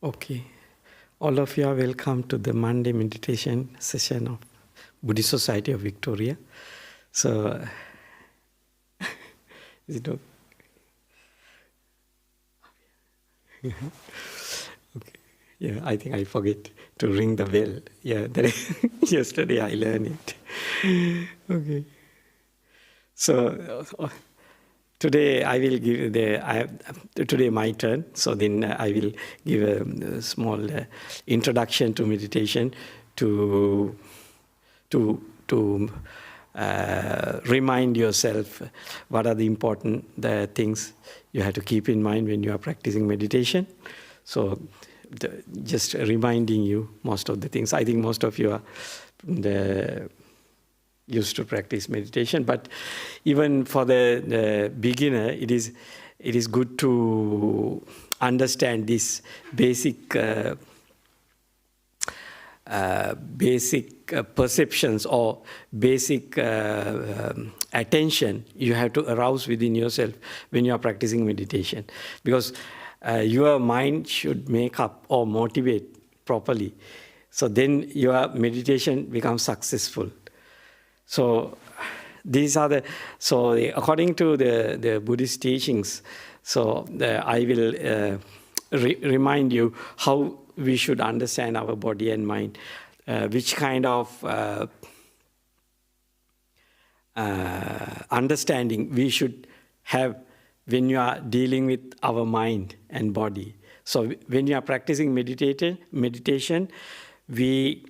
Okay. All of you are welcome to the Monday meditation session of Buddhist Society of Victoria. So, is it okay? Okay. Yeah, I think I forget to ring the bell. Yeah, yesterday I learned it. Okay. So, today I will give today my turn. So then I will give a small introduction to meditation to remind yourself what are the important things you have to keep in mind when you are practicing meditation. So just reminding you most of the things. I think most of you are used to practice meditation, but even for the beginner, it is good to understand these basic perceptions or basic attention you have to arouse within yourself when you are practicing meditation, because your mind should make up or motivate properly. So then your meditation becomes successful. So these are according to the Buddhist teachings, so I will remind you how we should understand our body and mind, which kind of understanding we should have when you are dealing with our mind and body. So when you are practicing meditation, we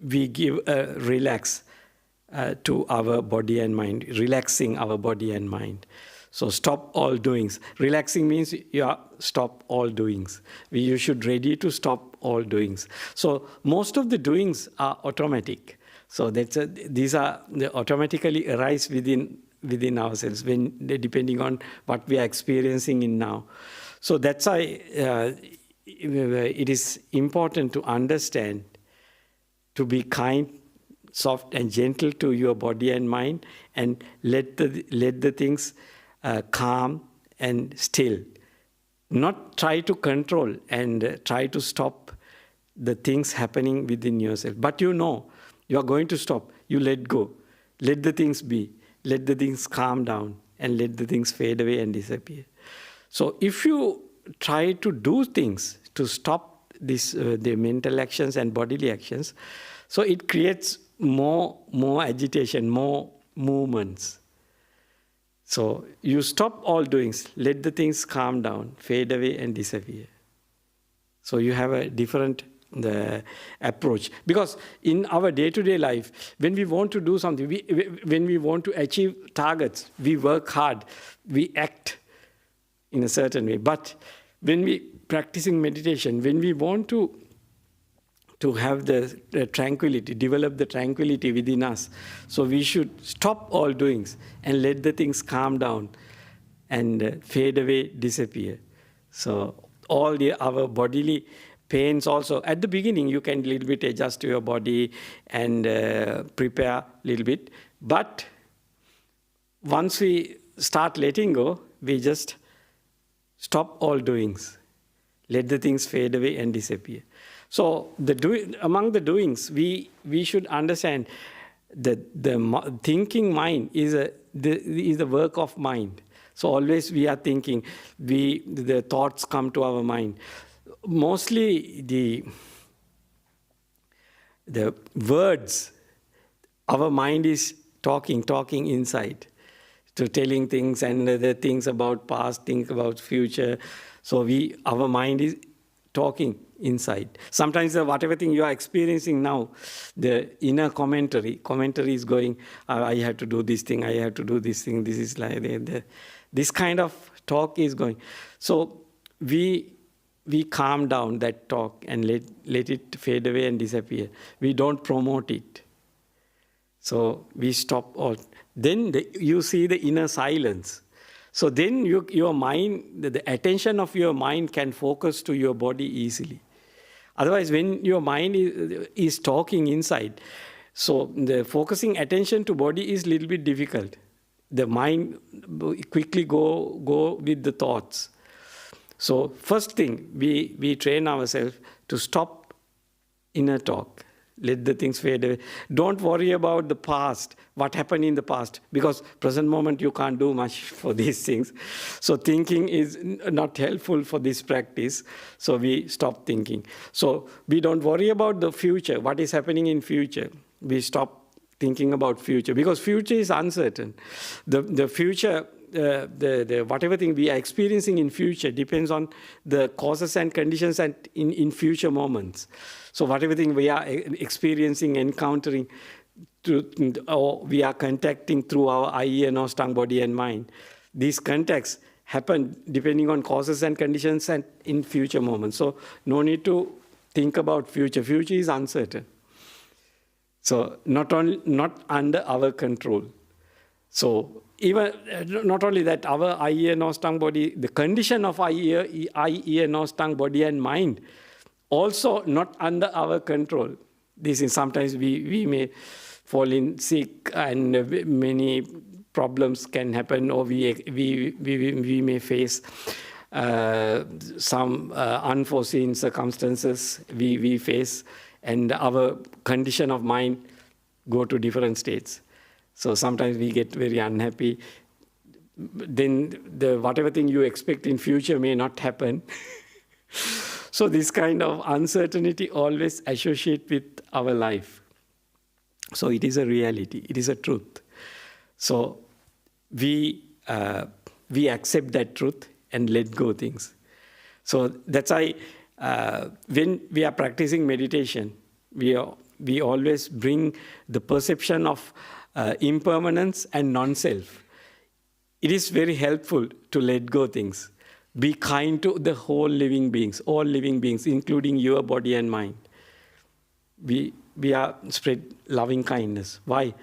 give a relax to our body and mind, relaxing our body and mind. So stop all doings. Relaxing means stop all doings. You should ready to stop all doings. So most of the doings are automatic. So these are they automatically arise within ourselves depending on what we are experiencing in now. So that's why it is important to understand, to be kind, soft and gentle to your body and mind, and let the things calm and still. Not try to control and try to stop the things happening within yourself. But you are going to stop. You let go. Let the things be. Let the things calm down and let the things fade away and disappear. So if you try to do things to stop the mental actions and bodily actions, so it creates more agitation, more movements. So you stop all doings, let the things calm down, fade away and disappear. So you have a different approach. Because in our day-to-day life, when we want to do something, when we want to achieve targets, we work hard, we act in a certain way. But when we practicing meditation, when we want to have the tranquility, develop the tranquility within us. So we should stop all doings and let the things calm down and fade away, disappear. So all our bodily pains also, at the beginning you can a little bit adjust to your body and prepare a little bit. But once we start letting go, we just stop all doings. Let the things fade away and disappear. So among the doings, we should understand that the thinking mind is the work of mind. So always we are thinking, the thoughts come to our mind. Mostly the words, our mind is talking inside, to telling things and the things about past, things about future. So our mind is talking inside. Sometimes whatever thing you are experiencing now, the inner commentary is going, I have to do this thing, I have to do this thing, this is like this kind of talk is going. So we calm down that talk and let it fade away and disappear. We don't promote it. So we stop all. Then you see the inner silence. So then your mind, the attention of your mind can focus to your body easily. Otherwise, when your mind is talking inside, so the focusing attention to body is a little bit difficult. The mind quickly go with the thoughts. So first thing, we train ourselves to stop inner talk. Let the things fade away. Don't worry about the past, what happened in the past, because present moment you can't do much for these things. So thinking is not helpful for this practice. So we stop thinking. So we don't worry about the future, what is happening in future. We stop thinking about future, because future is uncertain. The future, the whatever thing we are experiencing in future depends on the causes and conditions and in future moments. So whatever thing we are experiencing, encountering, or we are contacting through our eye, ear, nose, tongue, body, and mind, these contacts happen depending on causes and conditions and in future moments. So no need to think about future. Future is uncertain. So not under our control. So even not only that, our eye, ear, nose, tongue, body, the condition of eye, ear, nose, tongue, body, and mind, also not under our control. This is sometimes we may fall in sick, and many problems can happen, or we may face some unforeseen circumstances we face, and our condition of mind go to different states. So sometimes we get very unhappy. Then whatever thing you expect in future may not happen. So this kind of uncertainty always associate with our life. So it is a reality. It is a truth. So we accept that truth and let go things. So that's why when we are practicing meditation, we always bring the perception of impermanence and non-self. It is very helpful to let go things. Be kind to the whole living beings, all living beings, including your body and mind. We are spread loving kindness. Why?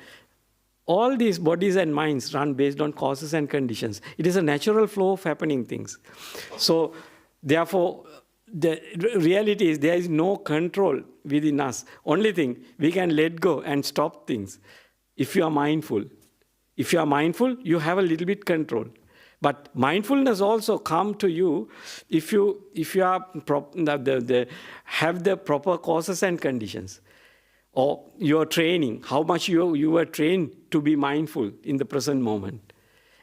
All these bodies and minds run based on causes and conditions. It is a natural flow of happening things. So therefore, the reality is there is no control within us. Only thing, we can let go and stop things if you are mindful. If you are mindful, you have a little bit control. But mindfulness also come to you if you are have the proper causes and conditions. Or your training, how much you were trained to be mindful in the present moment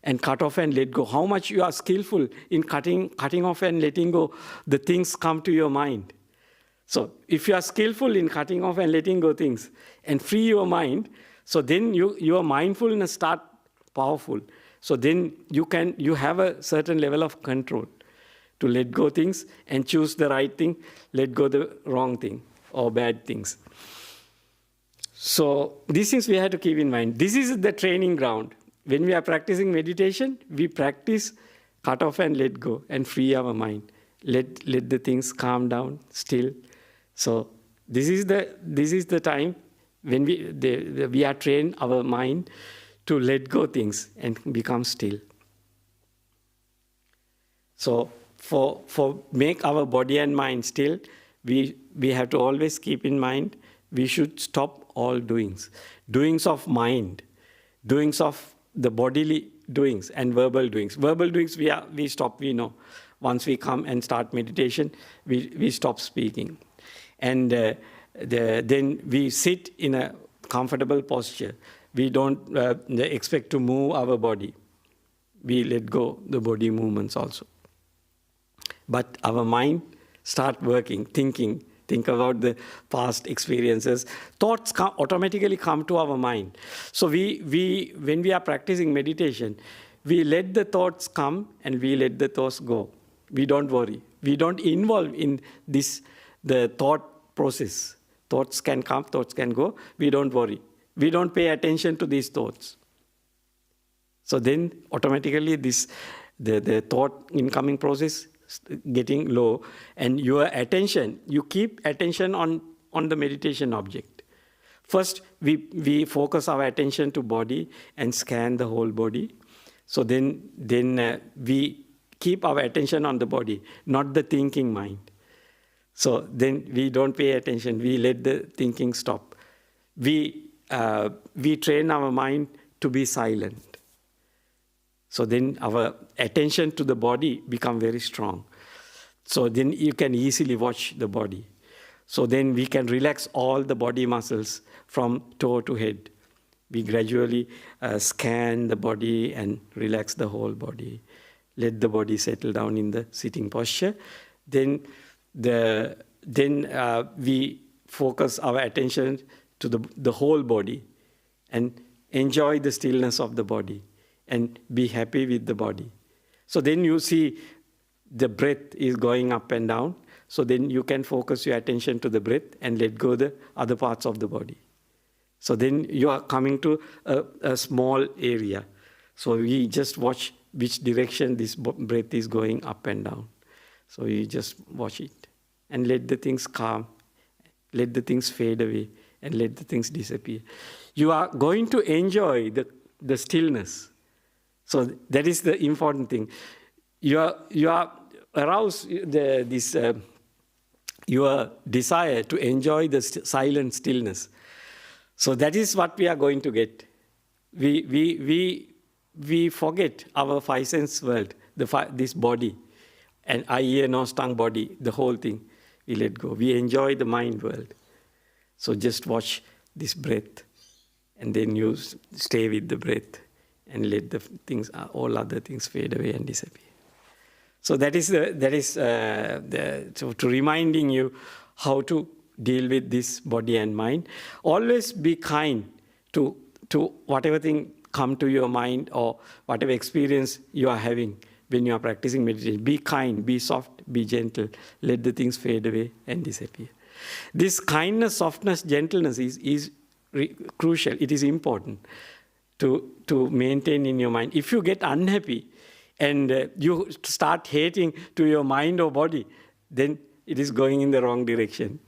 and cut off and let go. How much you are skillful in cutting off and letting go, the things come to your mind. So if you are skillful in cutting off and letting go things and free your mind, so then your mindfulness start powerful. So then you have a certain level of control to let go things and choose the right thing, let go the wrong thing or bad things. So these things we have to keep in mind. This is the training ground. When we are practicing meditation, we practice cut off and let go and free our mind. Let the things calm down, still. So this is the time when we are trained our mind to let go things and become still. So for make our body and mind still, we have to always keep in mind we should stop all doings of mind, doings of the bodily doings and verbal doings. Verbal doings we stop, we know. Once we come and start meditation, we stop speaking. And then we sit in a comfortable posture. We don't expect to move our body. We let go the body movements also. But our mind start working, thinking. Think about the past experiences. Thoughts automatically come to our mind. So when we are practicing meditation, we let the thoughts come and we let the thoughts go. We don't worry. We don't involve in the thought process. Thoughts can come, thoughts can go. We don't worry. We don't pay attention to these thoughts. So then automatically the thought incoming process getting low, and your attention, you keep attention on the meditation object. First, we focus our attention to body and scan the whole body. So then we keep our attention on the body, not the thinking mind. So then we don't pay attention. We let the thinking stop. We train our mind to be silent. So then our attention to the body become very strong. So then you can easily watch the body. So then we can relax all the body muscles from toe to head. We gradually scan the body and relax the whole body. Let the body settle down in the sitting posture. Then we focus our attention to the whole body and enjoy the stillness of the body and be happy with the body. So then you see the breath is going up and down. So then you can focus your attention to the breath and let go the other parts of the body. So then you are coming to a small area. So we just watch which direction this breath is going up and down. So you just watch it and let the things calm, let the things fade away, and let the things disappear. You are going to enjoy the stillness. So that is the important thing. You are aroused your desire to enjoy the silent stillness. So that is what we are going to get. We forget our five sense world, this body, and eye, ear, nose, tongue, body, the whole thing. We let go. We enjoy the mind world. So just watch this breath, and then you stay with the breath and let the things, all other things fade away and disappear. So that is to reminding you how to deal with this body and mind. Always be kind to whatever thing come to your mind or whatever experience you are having when you are practicing meditation. Be kind, be soft, be gentle. Let the things fade away and disappear. This kindness, softness, gentleness is crucial. It is important to maintain in your mind. If you get unhappy and you start hating to your mind or body, then it is going in the wrong direction.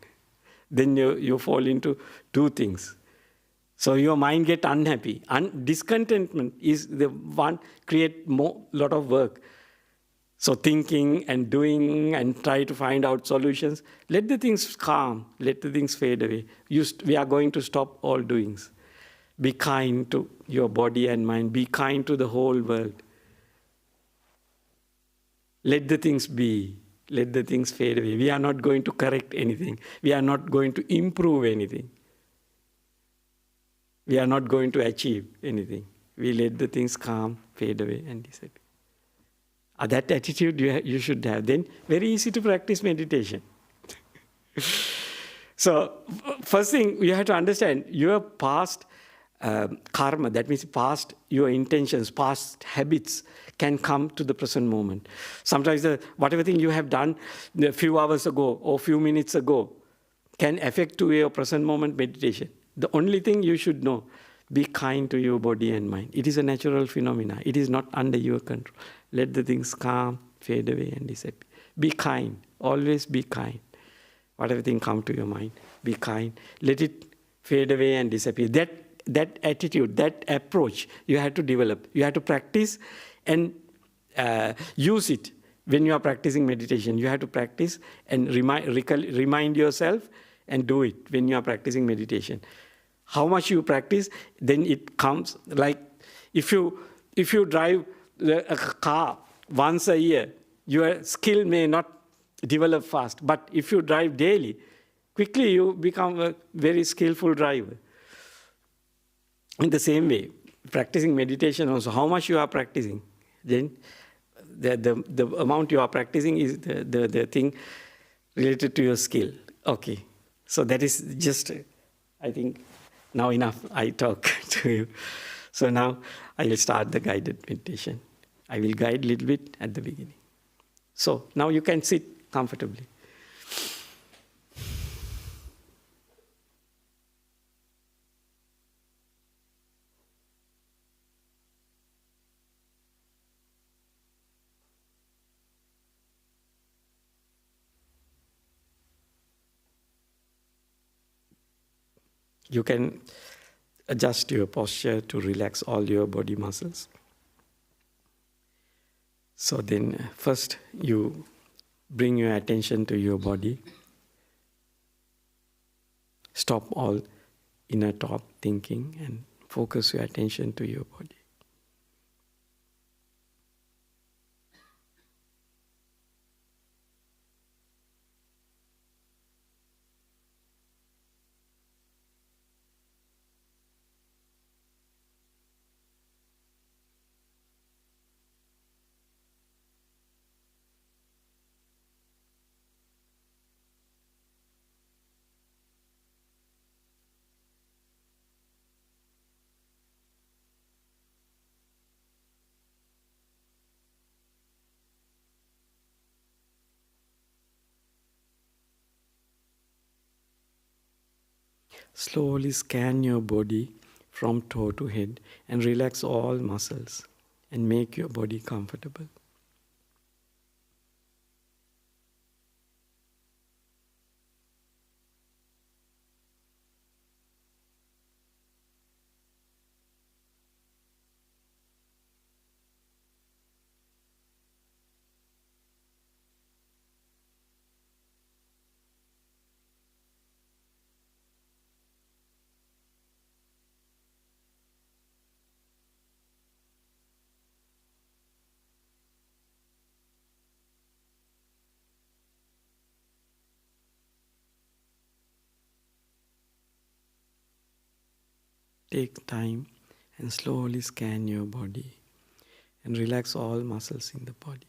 Then you fall into two things. So your mind get unhappy. Discontentment is the one create lot of work. So thinking and doing and try to find out solutions. Let the things calm. Let the things fade away. We are going to stop all doings. Be kind to your body and mind. Be kind to the whole world. Let the things be. Let the things fade away. We are not going to correct anything. We are not going to improve anything. We are not going to achieve anything. We let the things calm, fade away, and disappear. That attitude you should have. Then very easy to practice meditation. So first thing you have to understand, your past karma, that means past your intentions, past habits can come to the present moment. Sometimes whatever thing you have done a few hours ago or few minutes ago can affect to your present moment meditation. The only thing you should know, be kind to your body and mind. It is a natural phenomena. It is not under your control. Let the things calm, fade away, and disappear. Be kind. Always be kind. Whatever thing come to your mind, be kind. Let it fade away and disappear. That attitude, that approach, you have to develop. You have to practice and use it when you are practicing meditation. You have to practice and remind yourself and do it when you are practicing meditation. How much you practice, then it comes. Like if you drive a car once a year, your skill may not develop fast. But if you drive daily, quickly you become a very skillful driver. In the same way, practicing meditation also, how much you are practicing, then the amount you are practicing is the thing related to your skill. Okay, so that is just, I think, now enough I talk to you. So now I will start the guided meditation. I will guide a little bit at the beginning. So now you can sit comfortably. You can adjust your posture to relax all your body muscles. So then first you bring your attention to your body. Stop all inner thought thinking and focus your attention to your body. Slowly scan your body from toe to head and relax all muscles and make your body comfortable. Take time and slowly scan your body and relax all muscles in the body.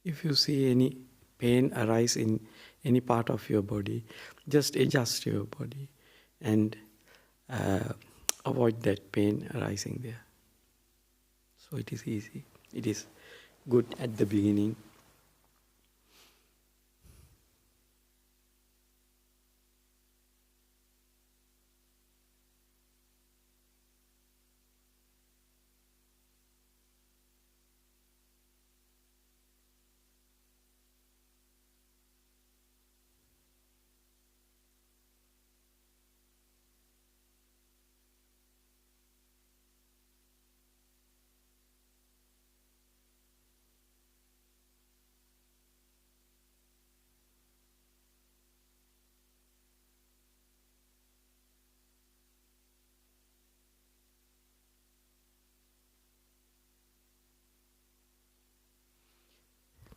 If you see any pain arise in any part of your body, just adjust your body and avoid that pain arising there. So it is easy. It is good at the beginning.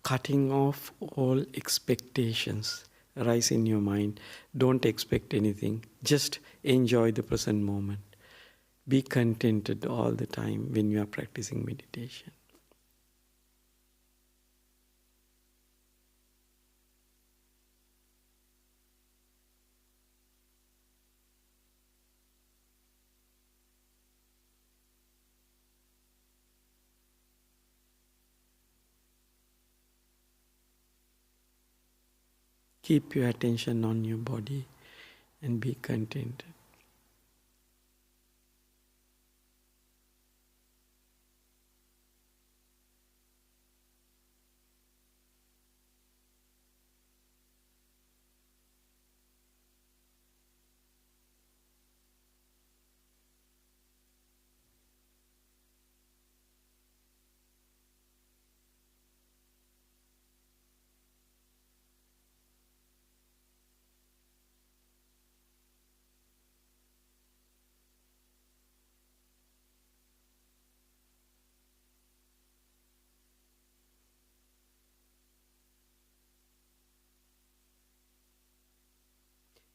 Cutting off all expectations arise in your mind. Don't expect anything. Just enjoy the present moment. Be contented all the time when you are practicing meditation. Keep your attention on your body and be contented.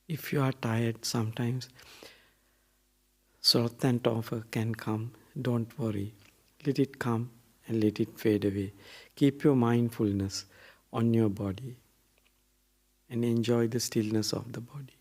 If you are tired sometimes, sloth and offer can come. Don't worry. Let it come and let it fade away. Keep your mindfulness on your body and enjoy the stillness of the body.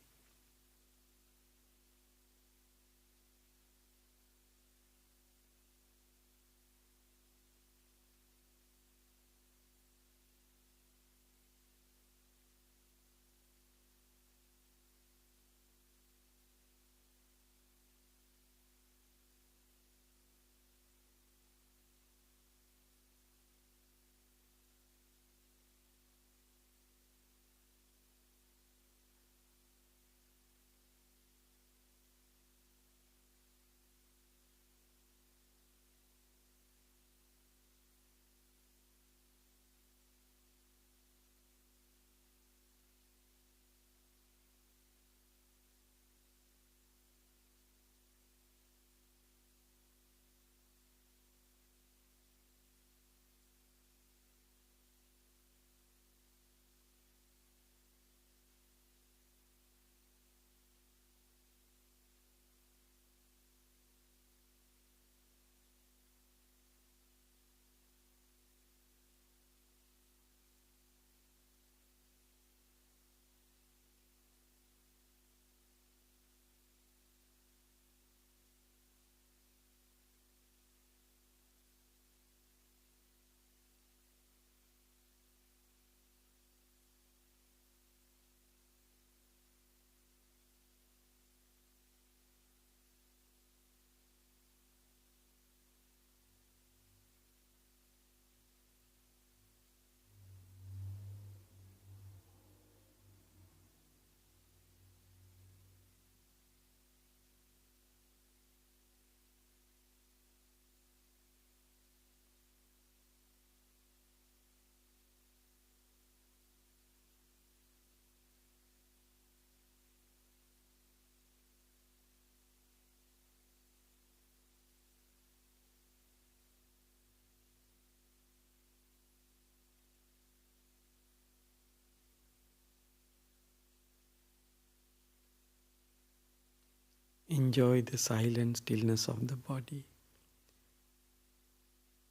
enjoy the silent stillness of the body.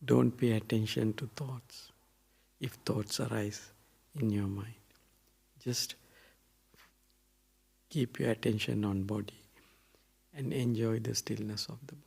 Don't pay attention to thoughts if thoughts arise in your mind. Just keep your attention on body and enjoy the stillness of the body.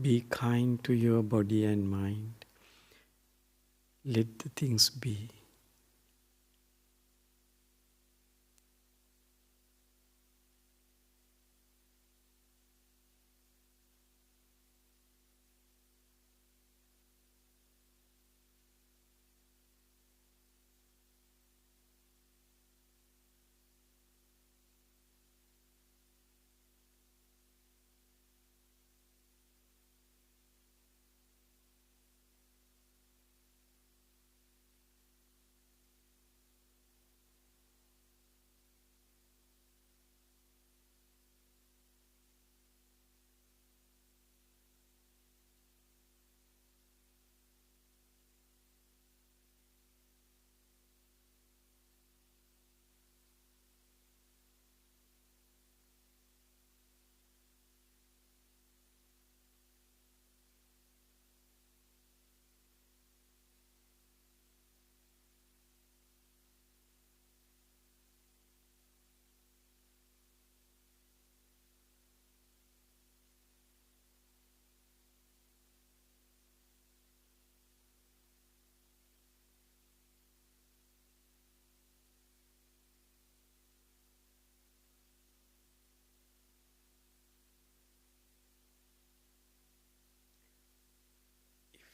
Be kind to your body and mind. Let the things be.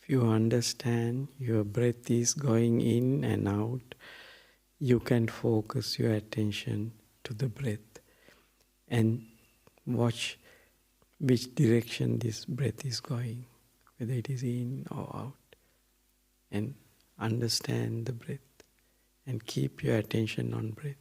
If you understand your breath is going in and out, you can focus your attention to the breath and watch which direction this breath is going, whether it is in or out, and understand the breath and keep your attention on breath.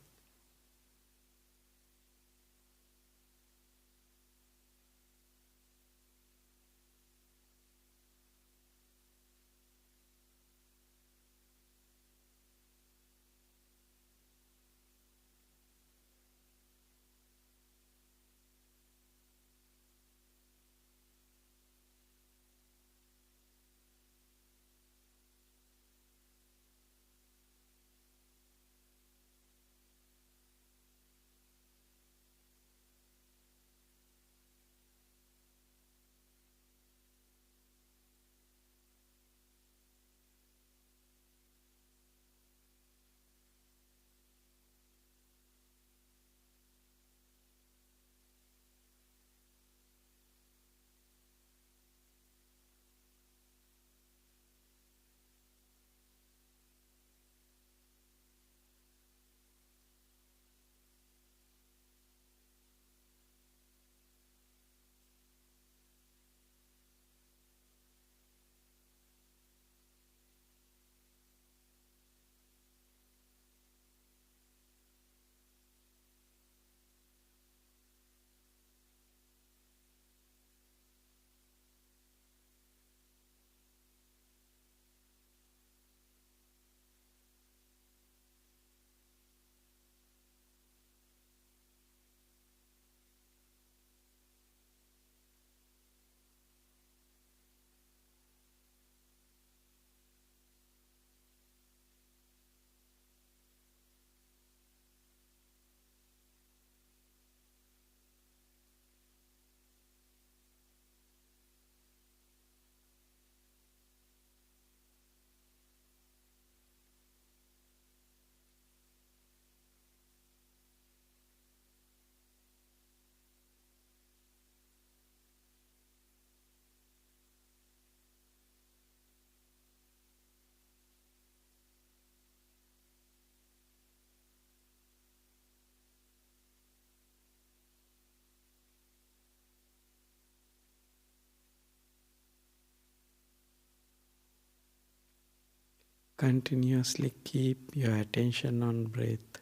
Continuously keep your attention on breath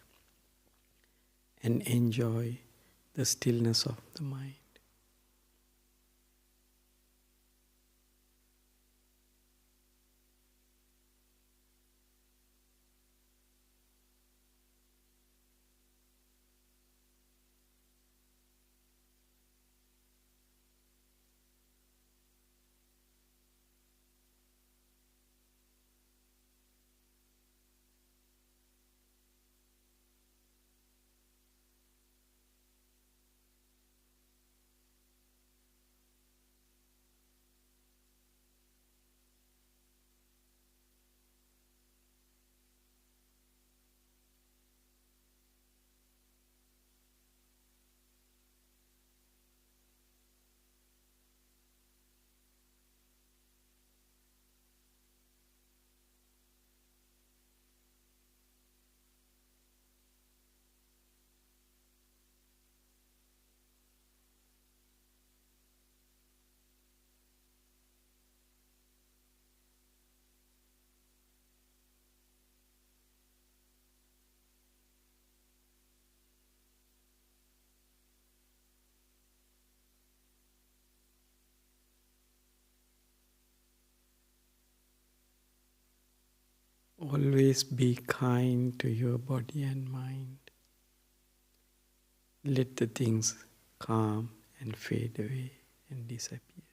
and enjoy the stillness of the mind. Always be kind to your body and mind. Let the things calm and fade away and disappear.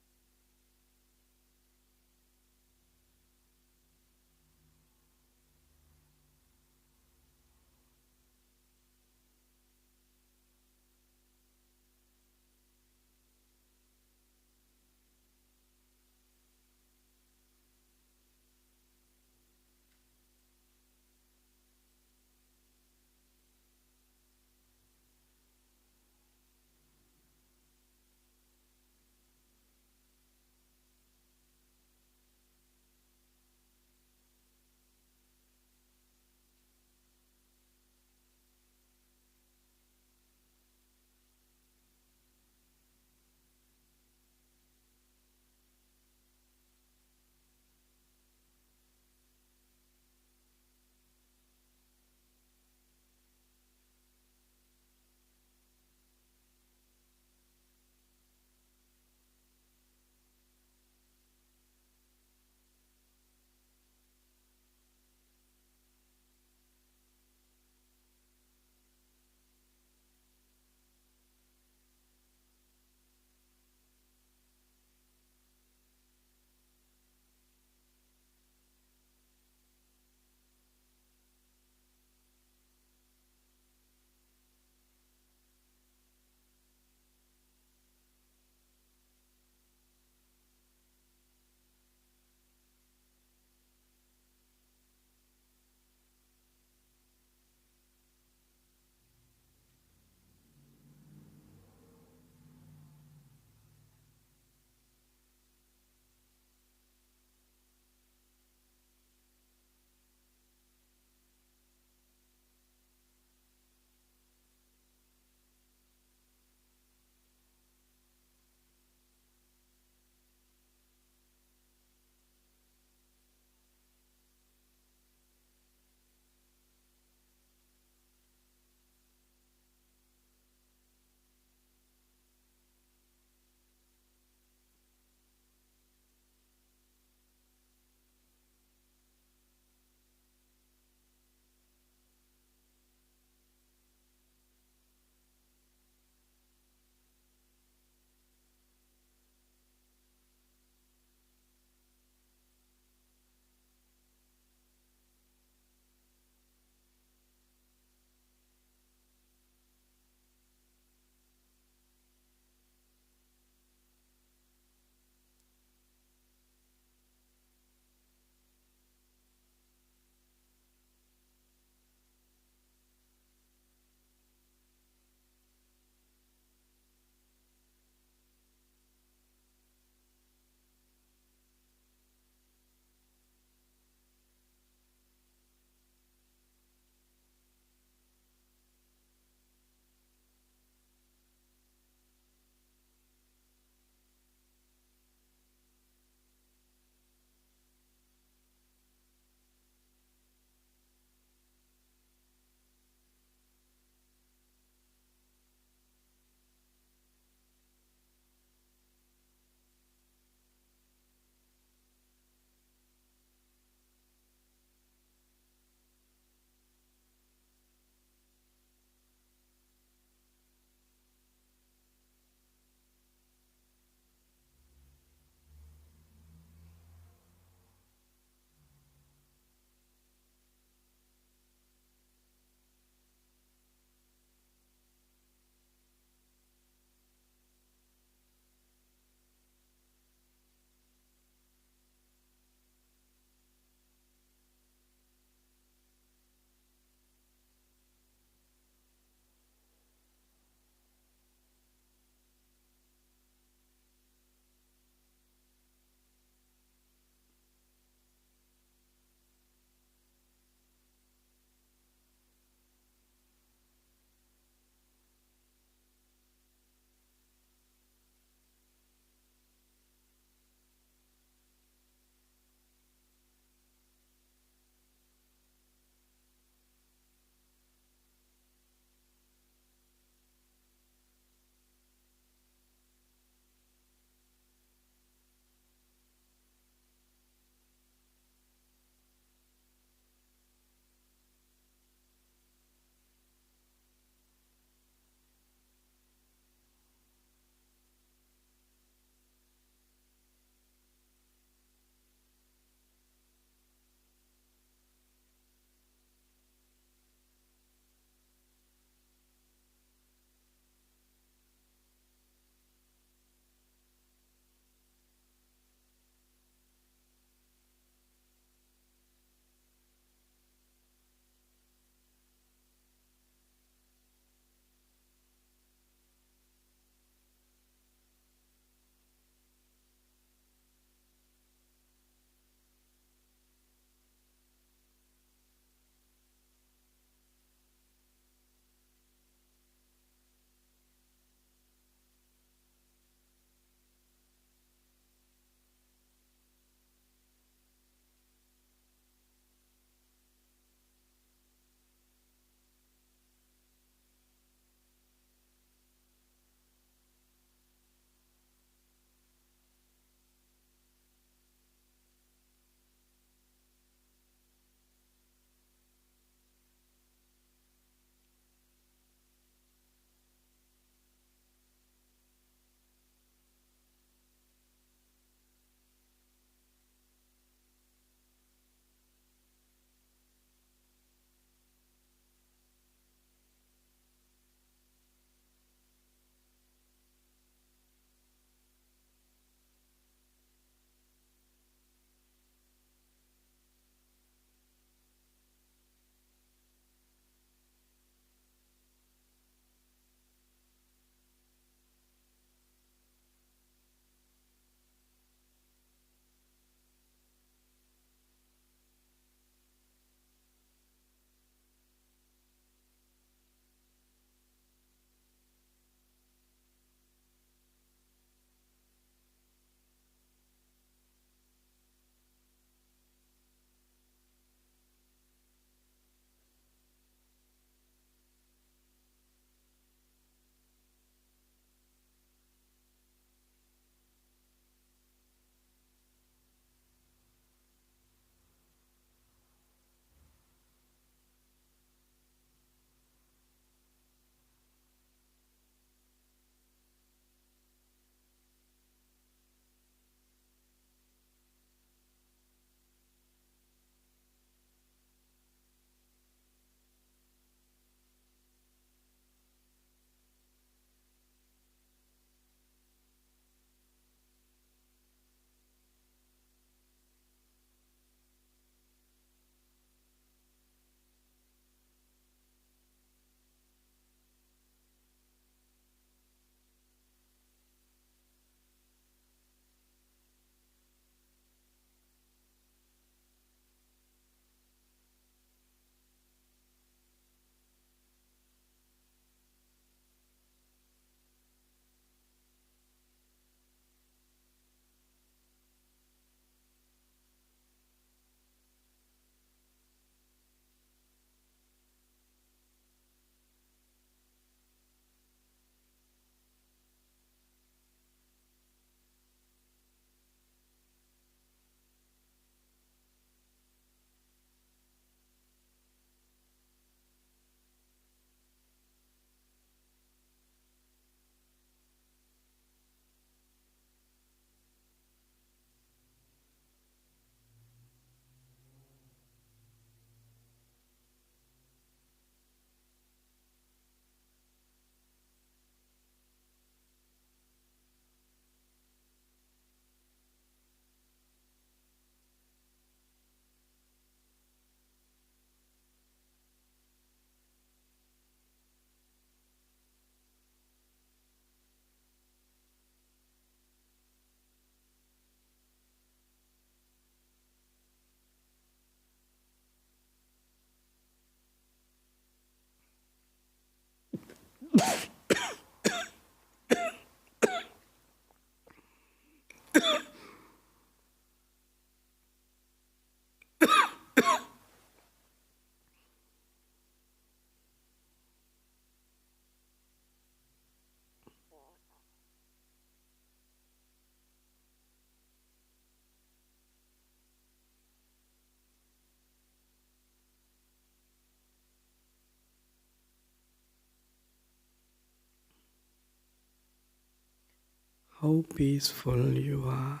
how peaceful you are.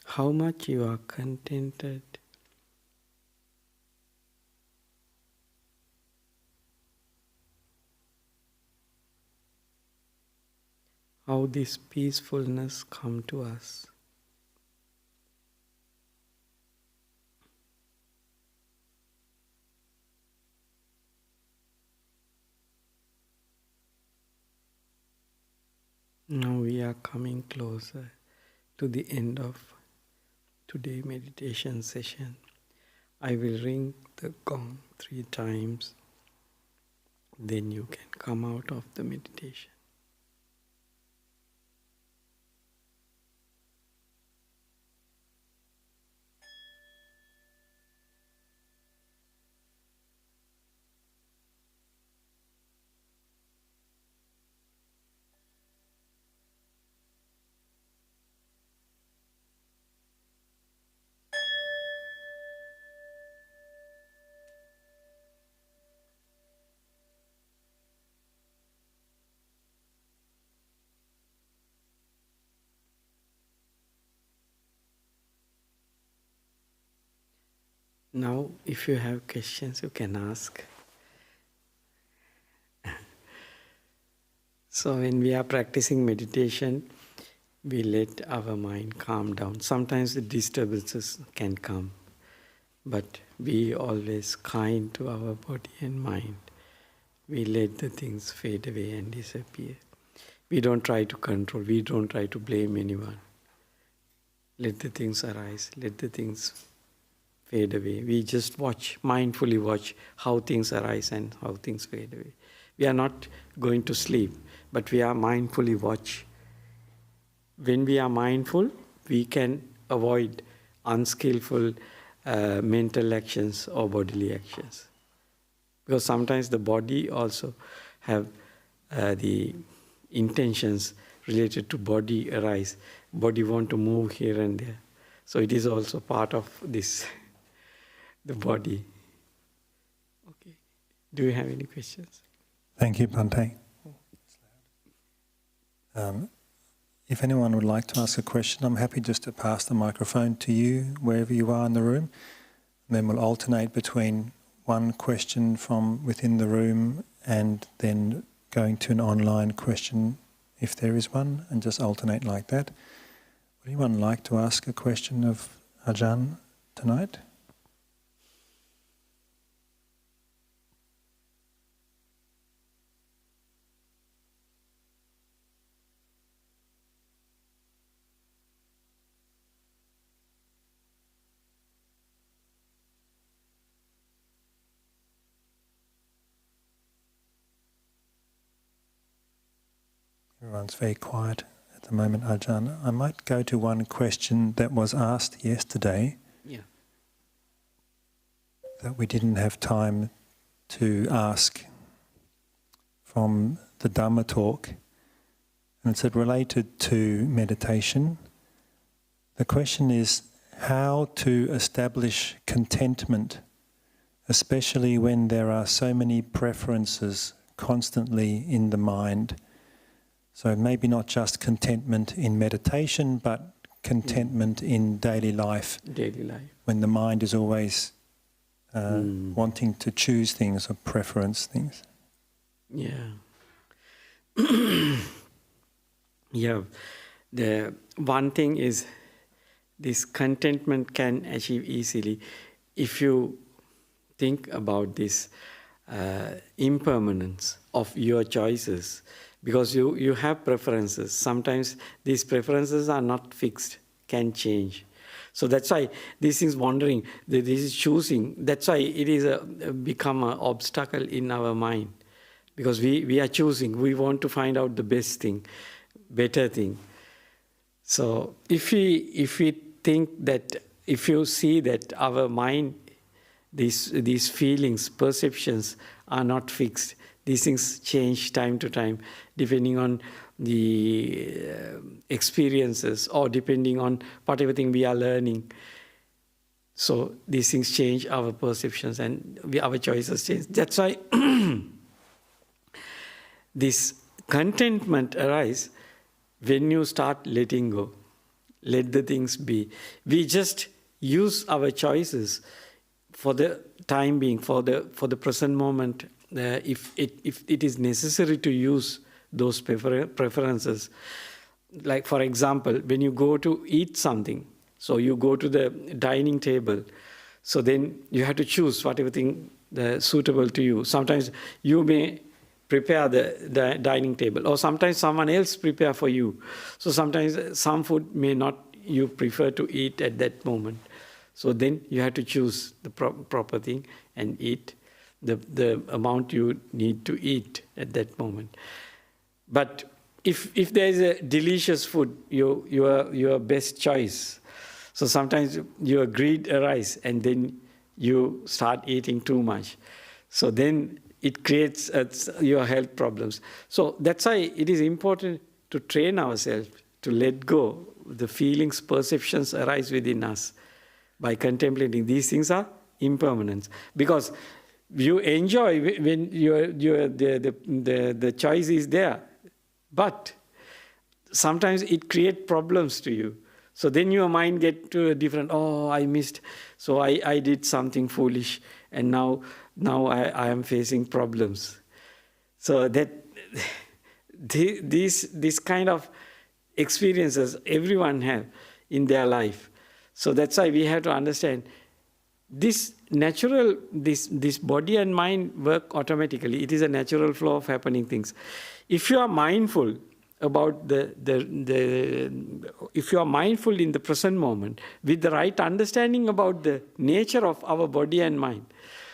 How much you are contented. How this peacefulness come to us. Now we are coming closer to the end of today's meditation session. I will ring the gong 3 times. Then you can come out of the meditation. Now, if you have questions, you can ask. So when we are practicing meditation, we let our mind calm down. Sometimes the disturbances can come, but we always kind to our body and mind. We let the things fade away and disappear. We don't try to control, we don't try to blame anyone. Let the things arise, let the things fade away. We just watch, mindfully watch how things arise and how things fade away. We are not going to sleep, but we are mindfully watch. When we are mindful, we can avoid unskillful mental actions or bodily actions. Because sometimes the body also have the intentions related to body arise. Body want to move here and there. So it is also part of this, the body. Okay. Do you have any questions? Thank you, Bhante. If anyone would like to ask a question, I'm happy just to pass the microphone to you wherever you are in the room. And then we'll alternate between one question from within the room and then going to an online question if there is one, and just alternate like that. Would anyone like to ask a question of Ajahn tonight? Everyone's very quiet at the moment, Ajahn. I might go to one question that was asked yesterday. Yeah. That we didn't have time to ask from the Dhamma talk. And it's related to meditation. The question is how to establish contentment, especially when there are so many preferences constantly in the mind. So maybe not just contentment in meditation, but contentment in daily life. Daily life. When the mind is always wanting to choose things or preference things. Yeah. Yeah. The one thing is this contentment can achieve easily if you think about this impermanence of your choices. Because you have preferences. Sometimes these preferences are not fixed, can change. So that's why this is wandering, this is choosing. That's why it is become an obstacle in our mind. Because we are choosing, we want to find out the best thing, better thing. So if we think that, if you see that our mind, these feelings, perceptions are not fixed, these things change time to time, depending on the experiences or depending on whatever thing we are learning. So these things change our perceptions and our choices change. That's why this contentment arises when you start letting go. Let the things be. We just use our choices for the time being, for the present moment. If it is necessary to use those preferences. Like for example, when you go to eat something, so you go to the dining table, so then you have to choose whatever thing suitable to you. Sometimes you may prepare the dining table, or sometimes someone else prepare for you. So sometimes some food may not you prefer to eat at that moment. So then you have to choose the proper thing and eat the amount you need to eat at that moment. But if there is a delicious food, your best choice. So sometimes your greed arises and then you start eating too much. So then it creates your health problems. So that's why it is important to train ourselves to let go. The feelings, perceptions arise within us by contemplating. These things are impermanence. Because you enjoy when the choice is there. But sometimes it creates problems to you. So then your mind gets to a different, I missed, so I did something foolish, and now I am facing problems. So that this kind of experiences everyone have in their life. So that's why we have to understand this natural, this body and mind work automatically. It is a natural flow of happening things. If you are mindful about if you are mindful in the present moment with the right understanding about the nature of our body and mind,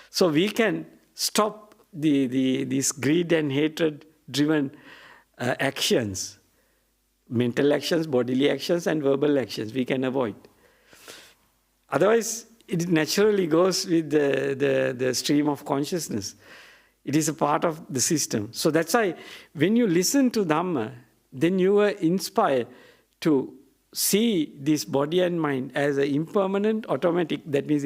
so we can stop these greed and hatred driven actions, mental actions, bodily actions, and verbal actions. We can avoid. Otherwise, it naturally goes with the stream of consciousness. It is a part of the system. So that's why when you listen to Dhamma, then you are inspired to see this body and mind as an impermanent, automatic. That means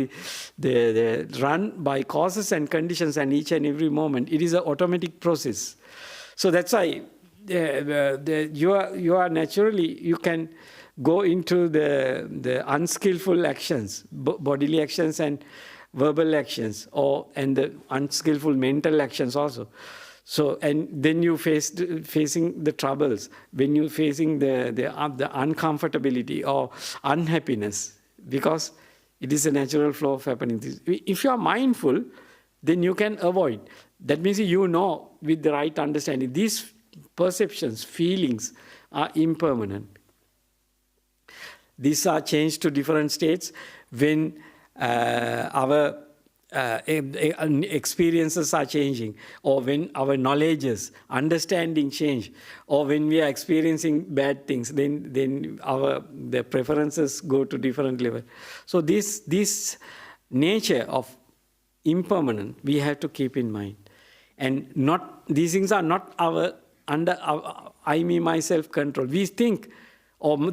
they run by causes and conditions, and each and every moment. It is an automatic process. So that's why you are naturally, you can go into the unskillful actions, bodily actions and verbal actions, and the unskillful mental actions also. So, and then you facing the troubles, when you facing the uncomfortability or unhappiness, because it is a natural flow of happening things. If you are mindful, then you can avoid. That means you know with the right understanding, these perceptions, feelings are impermanent. These are changed to different states when our experiences are changing, or when our knowledges, understanding change, or when we are experiencing bad things, then the preferences go to different level. So this nature of impermanent we have to keep in mind, and these things are not under our I, me, myself control. We think,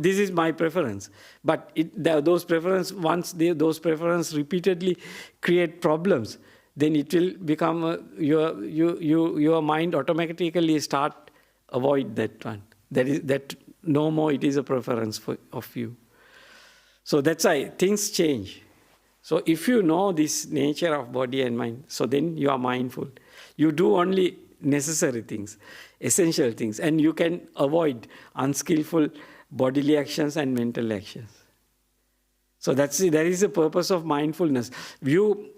this is my preference. But those preferences, once those preferences repeatedly create problems, then it will become your mind automatically start avoid that one. That no more it is a preference of you. So that's why things change. So if you know this nature of body and mind, so then you are mindful. You do only necessary things, essential things, and you can avoid unskillful bodily actions and mental actions. So that is the purpose of mindfulness. You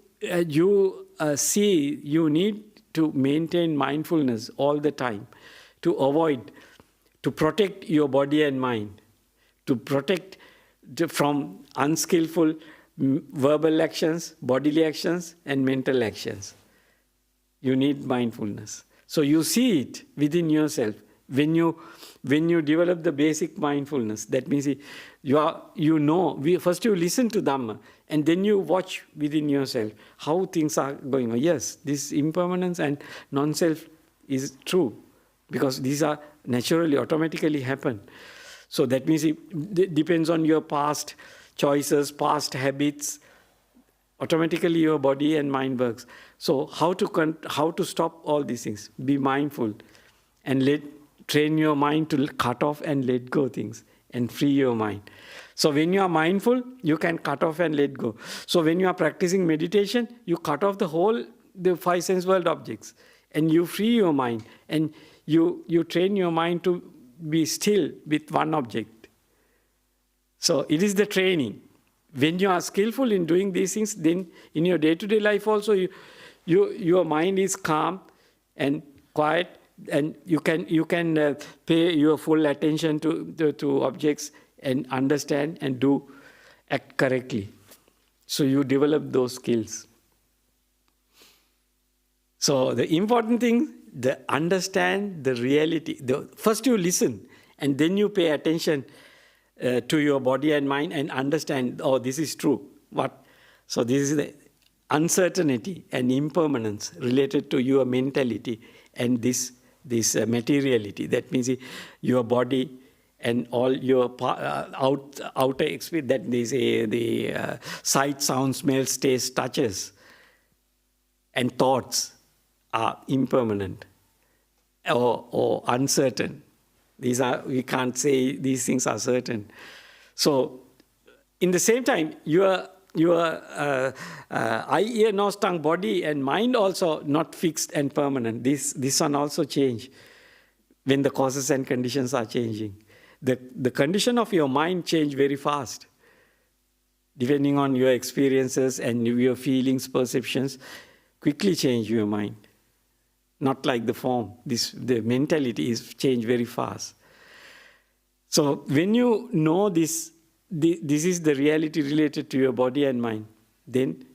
see, you need to maintain mindfulness all the time to protect your body and mind, to protect from unskillful verbal actions, bodily actions, and mental actions. You need mindfulness. So you see it within yourself. When you develop the basic mindfulness, that means first you listen to Dhamma, and then you watch within yourself how things are going on. Yes, this impermanence and non-self is true, because these are naturally, automatically happen. So that means it depends on your past choices, past habits, automatically your body and mind works. So how to stop all these things? Be mindful and train your mind to cut off and let go things and free your mind. So when you are mindful, you can cut off and let go. So when you are practicing meditation, you cut off the five sense world objects and you free your mind and you train your mind to be still with one object. So it is the training. When you are skillful in doing these things, then in your day-to-day life also, your mind is calm and quiet, and you can pay your full attention to objects and understand and act correctly. So you develop those skills. So the important thing, understand the reality. First you listen, and then you pay attention to your body and mind and understand, oh, this is true. So this is the uncertainty and impermanence related to your mentality and this materiality. That means your body and all your outer experience, that they say the sight, sound, smells, taste, touches, and thoughts are impermanent or uncertain. We can't say these things are certain. So, in the same time, your eye, ear, nose, tongue, body, and mind also not fixed and permanent. This one also change when the causes and conditions are changing. The condition of your mind change very fast, depending on your experiences and your feelings, perceptions. Quickly change your mind. Not like the form. The mentality is changed very fast. So when you know this is the reality related to your body and mind, then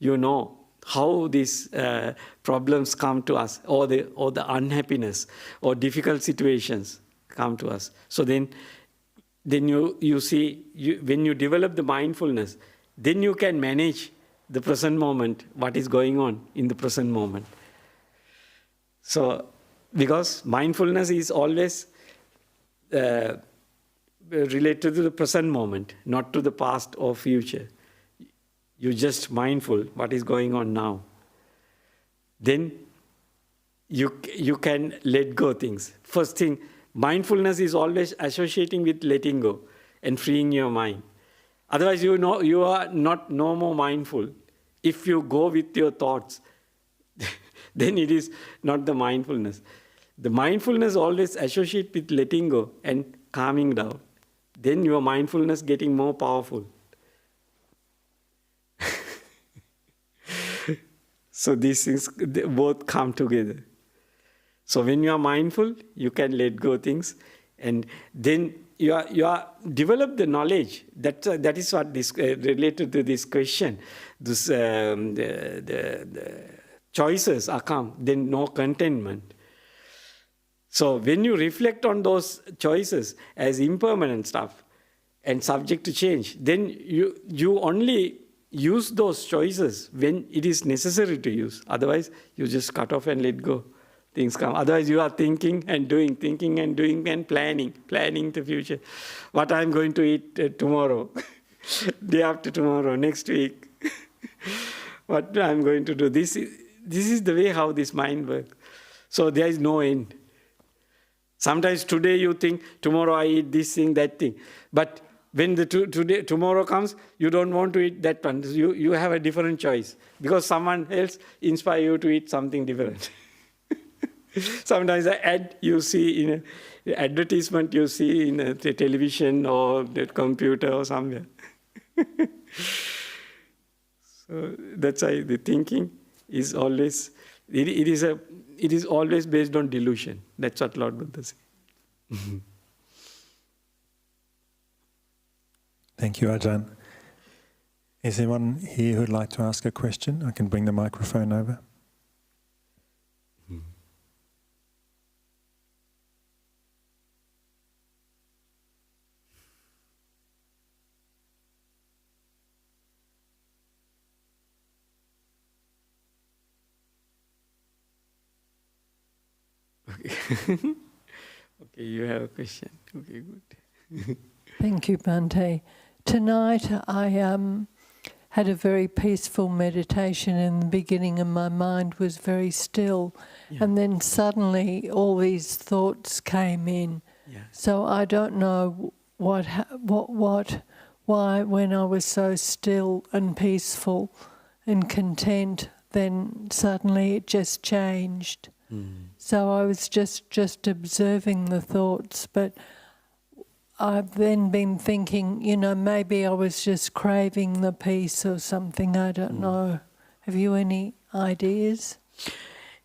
you know how these problems come to us, or the unhappiness or difficult situations come to us. So then you see, when you develop the mindfulness, then you can manage the present moment, what is going on in the present moment. So, because mindfulness is always related to the present moment, not to the past or future. You're just mindful what is going on now. Then you can let go things. First thing, mindfulness is always associating with letting go and freeing your mind. Otherwise, you are no more mindful. If you go with your thoughts, then it is not the mindfulness. The mindfulness always associates with letting go and calming down. Then your mindfulness getting more powerful. So these things both come together. So when you are mindful, you can let go things, and then you are develop the knowledge. That is what related to this question. This the choices are come, then no contentment. So when you reflect on those choices as impermanent stuff and subject to change, then you only use those choices when it is necessary to use. Otherwise, you just cut off and let go. Things come. Otherwise, you are thinking and doing and planning the future. What I'm going to eat tomorrow, day after tomorrow, next week. What I'm going to do. This is the way how this mind works. So there is no end. Sometimes today you think, tomorrow I eat this thing, that thing. But when tomorrow comes, you don't want to eat that one. You have a different choice because someone else inspires you to eat something different. Sometimes an ad you see in an advertisement you see in a television or the computer or somewhere. So that's why the thinking is always it is always based on delusion. That's what Lord Buddha said. Thank you, Ajahn. Is there anyone here who would like to ask a question? I can bring the microphone over. Okay, you have a question. Okay, good. Thank you, Bhante. Tonight I had a very peaceful meditation in the beginning and my mind was very still. Yeah. And then suddenly all these thoughts came in. Yeah. So I don't know why when I was so still and peaceful and content, then suddenly it just changed. So I was just observing the thoughts, but I've then been thinking, maybe I was just craving the peace or something, I don't know. Have you any ideas?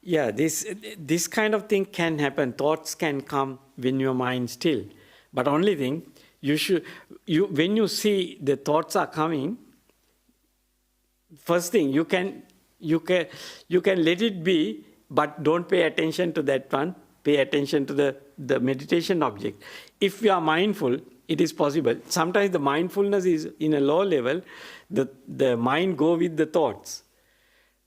Yeah, this kind of thing can happen. Thoughts can come when your mind still. But only thing, when you see the thoughts are coming, first thing, you can let it be, but don't pay attention to that one. Pay attention to the meditation object. If you are mindful, it is possible. Sometimes the mindfulness is in a low level, the mind go with the thoughts.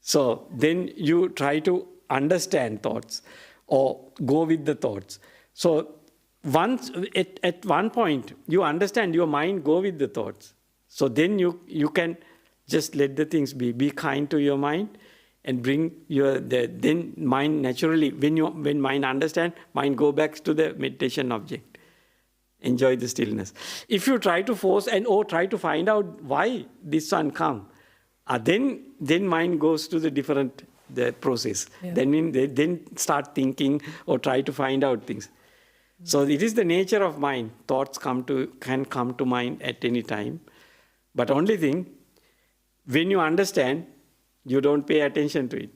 So then you try to understand thoughts or go with the thoughts. So once at one point you understand your mind go with the thoughts. So then you can just let the things be. Be kind to your mind and bring then mind naturally, when mind understand, mind go back to the meditation object. Enjoy the stillness. If you try to force or try to find out why this one come, then mind goes to the process. Yeah. Then start thinking or try to find out things. So it is the nature of mind. Thoughts can come to mind at any time. But only thing, when you understand, you don't pay attention to it.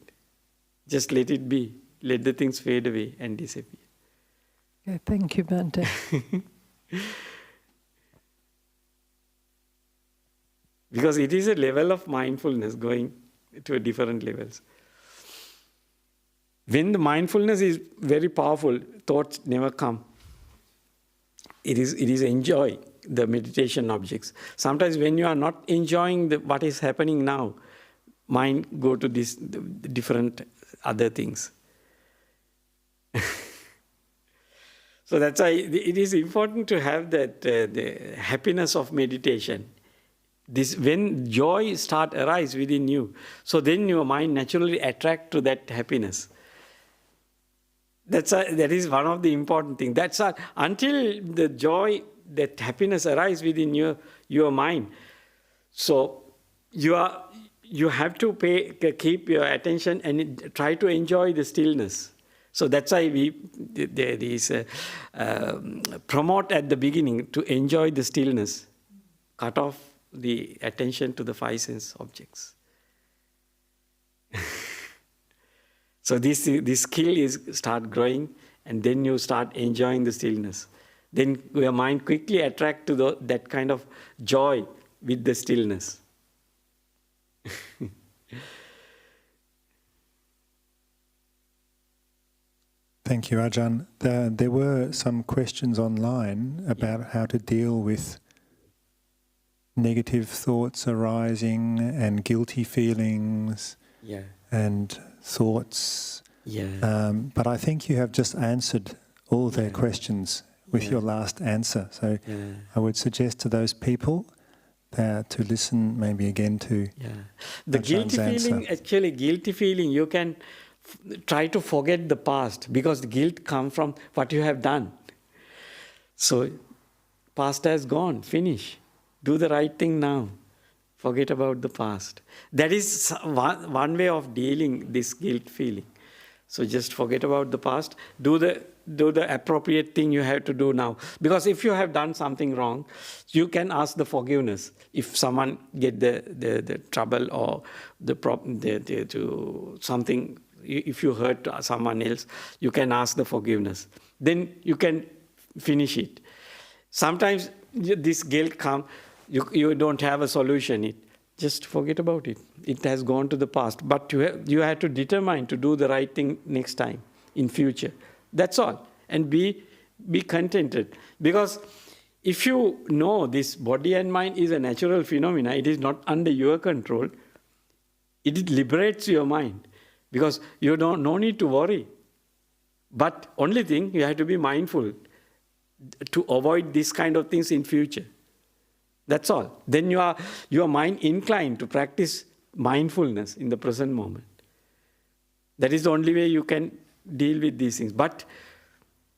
Just let it be. Let the things fade away and disappear. Okay, thank you, Bhante. Because it is a level of mindfulness going to different levels. When the mindfulness is very powerful, thoughts never come. It is enjoy the meditation objects. Sometimes when you are not enjoying what is happening now, mind go to the different other things. So that's why it is important to have that the happiness of meditation. When joy start arise within you, so then your mind naturally attract to that happiness. That is one of the important things. Until the joy, that happiness arise within your mind. So you have to keep your attention and try to enjoy the stillness. So that's why we promote at the beginning to enjoy the stillness. Cut off the attention to the five sense objects. So this skill start growing, and then you start enjoying the stillness. Then your mind quickly attract to that kind of joy with the stillness. Thank you, Ajahn. There were some questions online about how to deal with negative thoughts arising and guilty feelings and thoughts. But I think you have just answered all their questions with your last answer. So I would suggest to those people to listen maybe again to the Ajahn guilty answer. feeling. Actually, guilty feeling, you can try to forget the past, because the guilt comes from what you have done. So past has gone, finish. Do the right thing now. Forget about the past. That is one way of dealing this guilt feeling. So just forget about the past. Do the appropriate thing you have to do now. Because if you have done something wrong, you can ask the forgiveness. If someone get the trouble or the problem, to something, if you hurt someone else, you can ask the forgiveness. Then you can finish it. Sometimes this guilt comes. You don't have a solution. Just forget about it. It has gone to the past. But you have to determine to do the right thing next time, in future. That's all. And be contented. Because if you know this body and mind is a natural phenomena, it is not under your control, it liberates your mind. Because you no need to worry. But only thing, you have to be mindful to avoid this kind of things in future. That's all. Then your mind inclined to practice mindfulness in the present moment. That is the only way you can deal with these things. But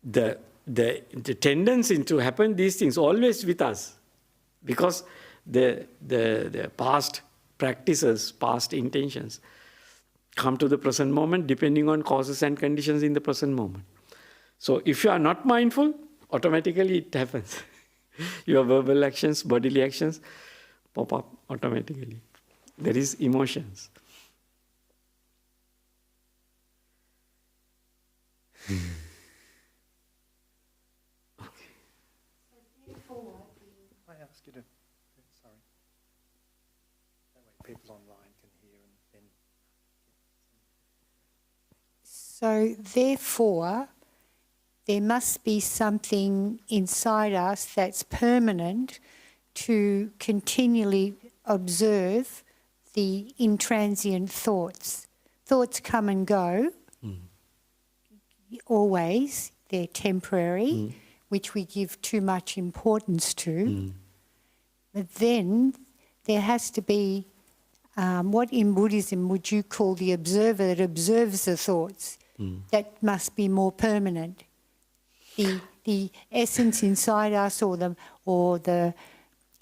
the tendency to happen these things always with us, because the past practices, past intentions come to the present moment depending on causes and conditions in the present moment. So if you are not mindful, automatically it happens. Your verbal actions, bodily actions pop up automatically. There is emotions. I ask you to, sorry. That way people online can hear and then. So therefore, there must be something inside us that's permanent to continually observe the intransient thoughts. Thoughts come and go, always, they're temporary, which we give too much importance to. But then there has to be what in Buddhism would you call the observer that observes the thoughts. That must be more permanent. The essence inside us or the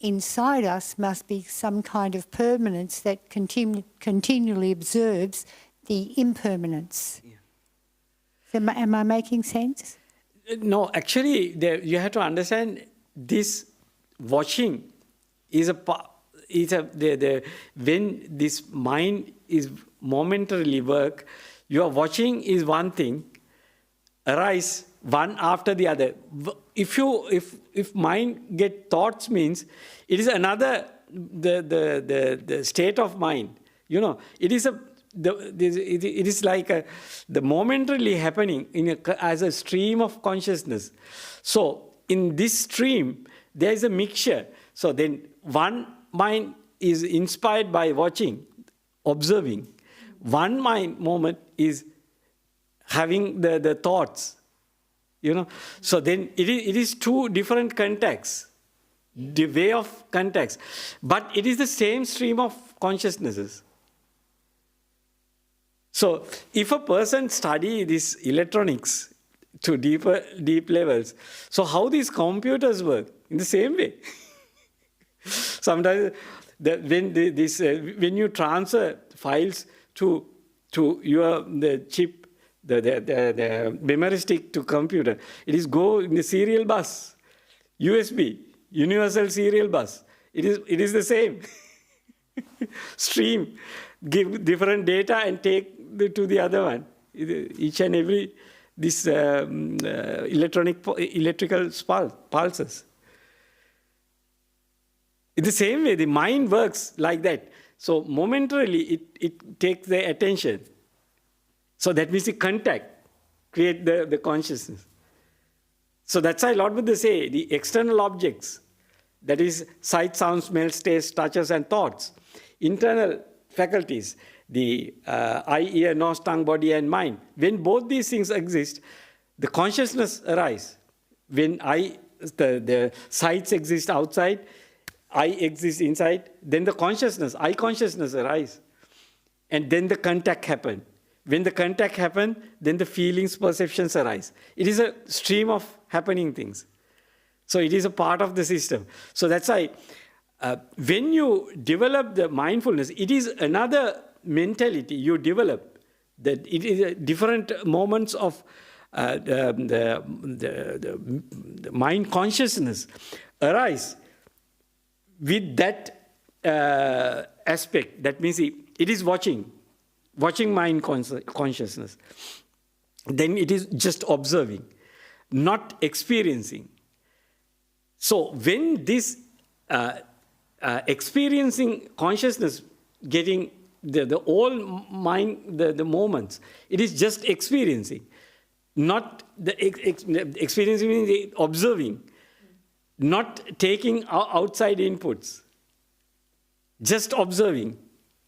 inside us must be some kind of permanence that continually observes the impermanence. So am I making sense? No, actually, you have to understand this watching is when this mind is momentarily work, your watching is one thing, arise one after the other. If mind get thoughts means it is another the state of mind. You know, it is it is like the momentarily happening as a stream of consciousness. So in this stream there is a mixture. So then one mind is inspired by watching, observing. One mind moment is having the thoughts. You know, so then it is two different contexts, the way of context, but it is the same stream of consciousnesses. So if a person study this electronics to deep levels, so how these computers work? In the same way. Sometimes when you transfer files to the chip, the memory stick to computer, it is go in the serial bus, USB, universal serial bus. It is the same stream, give different data and take to the other one. Each and every this electrical pulses. In the same way, the mind works like that. So momentarily, it takes the attention. So that means the contact create the consciousness. So that's why Lord Buddha say the external objects, that is sight, sound, smell, taste, touches and thoughts. Internal faculties, the eye, ear, nose, tongue, body and mind. When both these things exist, the consciousness arises. When the sights exist outside, eye exists inside, then the consciousness, eye consciousness arises. And then the contact happens. When the contact happens, then the feelings, perceptions arise. It is a stream of happening things. So it is a part of the system. So that's why when you develop the mindfulness, it is another mentality you develop. That it is different moments of the mind consciousness arise with that aspect. That means it is watching mind consciousness. Then it is just observing, not experiencing. So when this experiencing consciousness getting the all mind, the moments, it is just experiencing, not the experiencing means the observing, not taking outside inputs, just observing.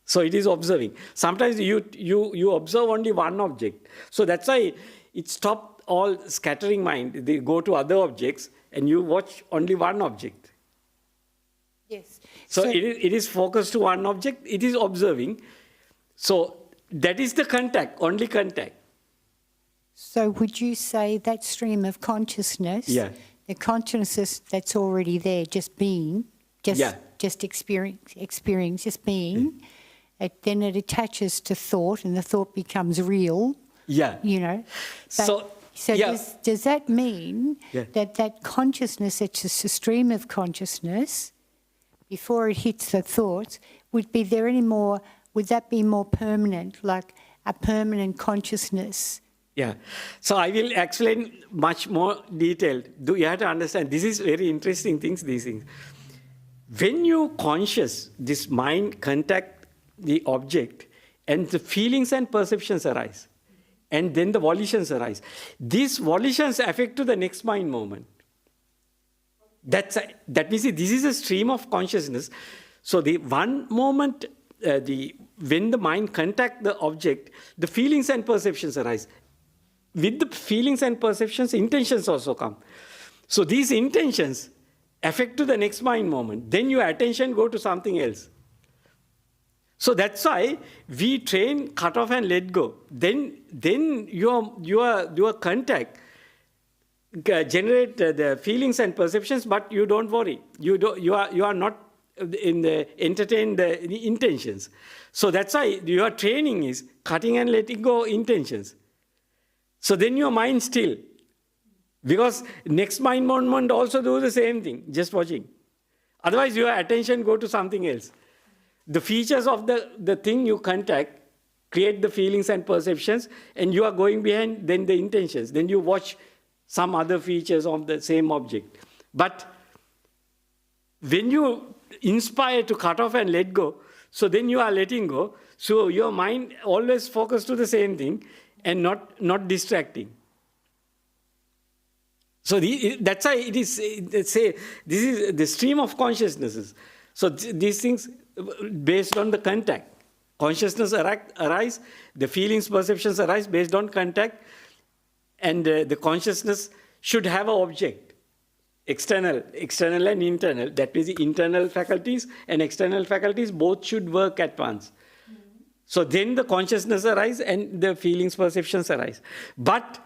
So it is observing. Sometimes you observe only one object. So that's why it stopped all scattering mind. They go to other objects and you watch only one object. Yes. So it is focused to one object, it is observing. So that is the contact, only contact. So would you say that stream of consciousness, the consciousness that's already there, just being, just experience, just being, then it attaches to thought and the thought becomes real, you know. But does that mean that consciousness, it's just a stream of consciousness, before it hits the thoughts, would that be more permanent, like a permanent consciousness? Yeah. So I will explain much more detailed. You have to understand, this is very interesting things, these things. When you conscious, this mind contact the object and the feelings and perceptions arise. And then the volitions arise. These volitions affect to the next mind moment. That means this is a stream of consciousness. So the one moment, when the mind contact the object, the feelings and perceptions arise. With the feelings and perceptions, intentions also come. So these intentions affect to the next mind moment. Then your attention go to something else. So that's why we train cut off and let go. Then your contact generate the feelings and perceptions, but you don't worry. You are not entertain the intentions. So that's why your training is cutting and letting go intentions. So then your mind still. Because next mind moment also do the same thing, just watching. Otherwise your attention go to something else. The features of the thing you contact create the feelings and perceptions, and you are going behind then the intentions. Then you watch some other features of the same object. But when you inspire to cut off and let go, so then you are letting go. So your mind always focus to the same thing and not distracting. So that's why it is, say, this is the stream of consciousnesses. So these things based on the contact. Consciousness arise, the feelings, perceptions arise based on contact, and the consciousness should have an object, external and internal. That means the internal faculties and external faculties both should work at once. So then the consciousness arise and the feelings, perceptions arise. But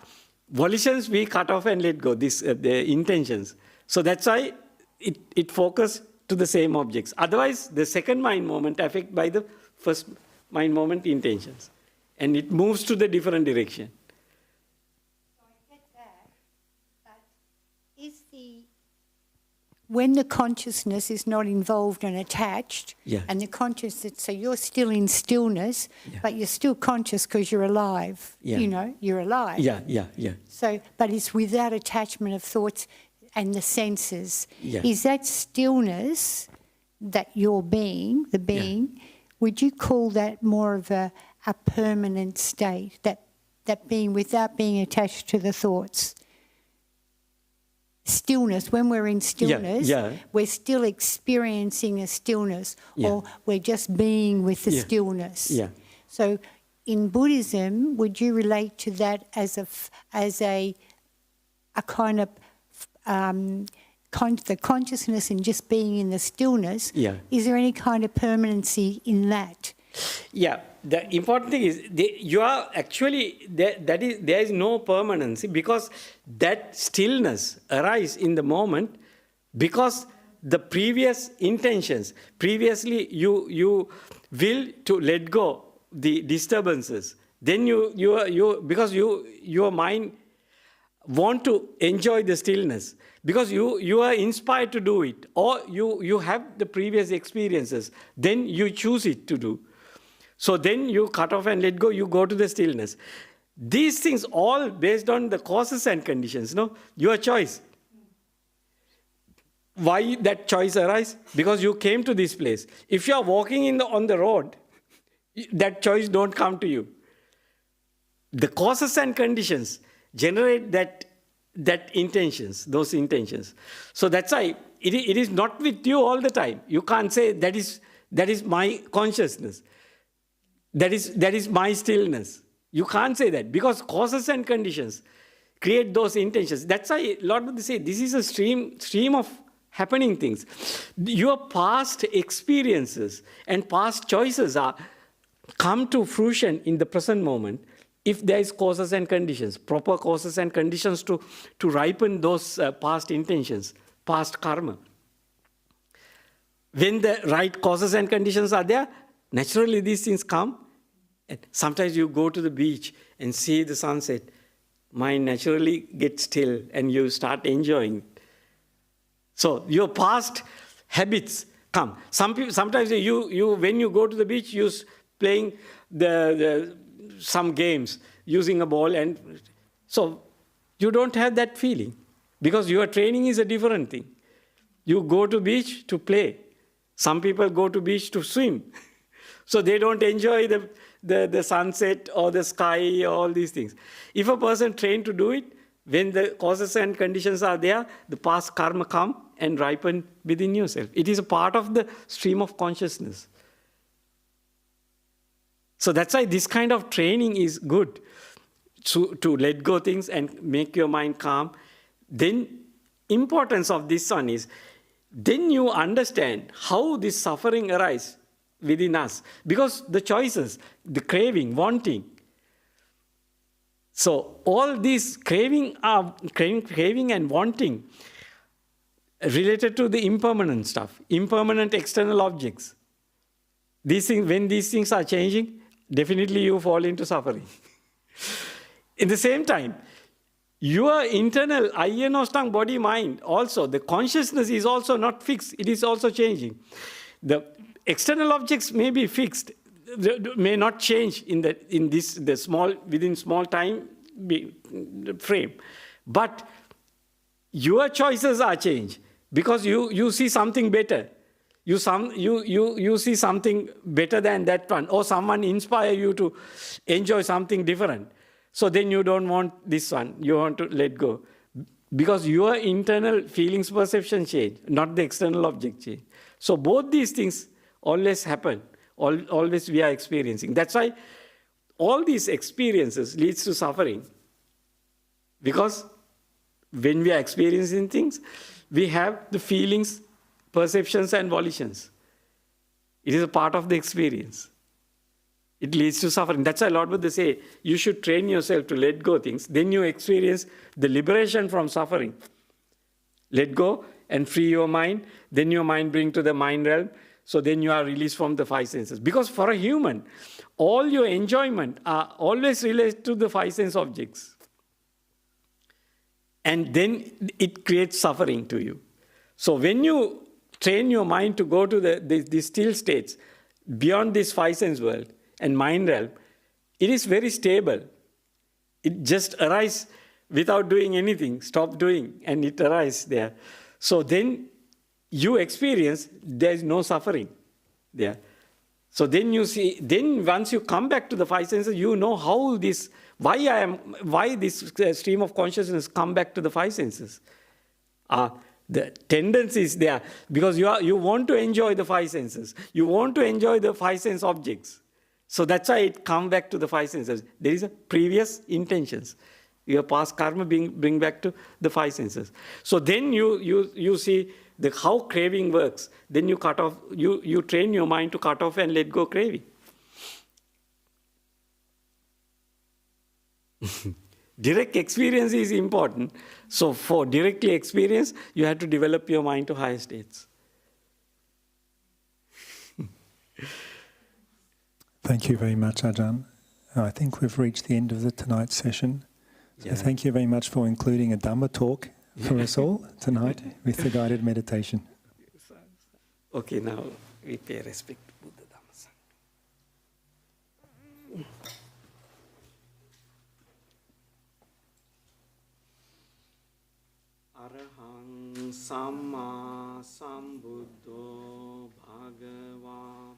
volitions we cut off and let go, the intentions. So that's why it focus to the same objects. Otherwise, the second mind moment affected by the first mind moment intentions. And it moves to the different direction. So I get that, but when the consciousness is not involved and attached, and the consciousness, so you're still in stillness, but you're still conscious because you're alive. You know, you're alive. So, but it's without attachment of thoughts and the senses. Is that stillness that you're being, the being, would you call that more of a permanent state, that being without being attached to the thoughts? Stillness, when we're in stillness, we're still experiencing a stillness, or we're just being with the stillness. So in Buddhism, would you relate to that as a kind of the consciousness and just being in the stillness? Is there any kind of permanency in that? The important thing is you are actually there is no permanency, because that stillness arises in the moment because the previous intentions, previously you will to let go the disturbances. Then because your mind want to enjoy the stillness, because you are inspired to do it, or you have the previous experiences, then you choose it to do. So then you cut off and let go, you go to the stillness. These things all based on the causes and conditions, your choice. Why that choice arise? Because you came to this place. If you are walking on the road, that choice don't come to you. The causes and conditions generate that intentions, those intentions. So that's why it is not with you all the time. You can't say that is my consciousness. That is my stillness. You can't say that, because causes and conditions create those intentions. That's why Lord Buddha say this is a stream of happening things. Your past experiences and past choices come to fruition in the present moment if there is causes and conditions, proper causes and conditions to ripen those past intentions, past karma. When the right causes and conditions are there, naturally these things come. And sometimes you go to the beach and see the sunset. Mind naturally gets still and you start enjoying it. So your past habits come. Sometimes you when you go to the beach, you're playing some games using a ball, and so you don't have that feeling because your training is a different thing. You go to beach to play. Some people go to beach to swim. So they don't enjoy the sunset or the sky or all these things. If a person trained to do it, when the causes and conditions are there, the past karma come and ripen within yourself. It is a part of the stream of consciousness. So that's why this kind of training is good, to let go things and make your mind calm. Then importance of this one is, then you understand how this suffering arises within us. Because the choices, the craving, wanting. So all these craving and wanting related to the impermanent stuff, impermanent external objects. These things, when these things are changing, definitely you fall into suffering. In the same time, your internal ayyanostang body mind also, the consciousness is also not fixed. It is also changing. The external objects may be fixed, may not change within small time frame. But your choices are changed because you see something better. You see something better than that one, or someone inspire you to enjoy something different. So then you don't want this one. You want to let go. Because your internal feelings, perception change, not the external object change. So both these things always happen. Always we are experiencing. That's why all these experiences leads to suffering. Because when we are experiencing things, we have the feelings, perceptions and volitions. It is a part of the experience. It leads to suffering. That's why Lord Buddha say, you should train yourself to let go things. Then you experience the liberation from suffering. Let go and free your mind. Then your mind bring to the mind realm. So then you are released from the five senses. Because for a human, all your enjoyment are always related to the five sense objects. And then it creates suffering to you. So when you train your mind to go to the still states, beyond this five sense world and mind realm, it is very stable. It just arises without doing anything, stop doing, and it arises there. So then you experience there is no suffering there. So then you see, then once you come back to the five senses, you know how this, why this stream of consciousness come back to the five senses. The tendency is there because you want to enjoy the five senses. You want to enjoy the five sense objects. So that's why it come back to the five senses. There is a previous intentions. Your past karma bring back to the five senses. So then you see how craving works. Then you cut off. You train your mind to cut off and let go craving. Direct experience is important. So for directly experience, you have to develop your mind to higher states. Thank you very much, Ajahn. I think we've reached the end of tonight's session. So thank you very much for including a Dhamma talk for us all tonight with the guided meditation. Okay, now we pay respect to Buddha Dhamma Sangha. Arahang Samma Sambuddho Bhagava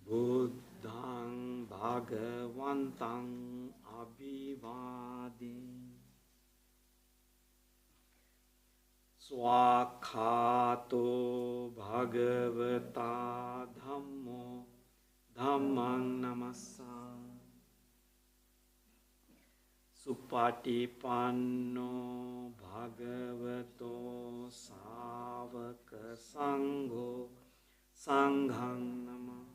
Buddhang Bhagavantang Abhivadi Swakhato Bhagavata Dhammo Dhammang Namassa Supatipanno Bhagavato Savaka Sangho Sanghang Nama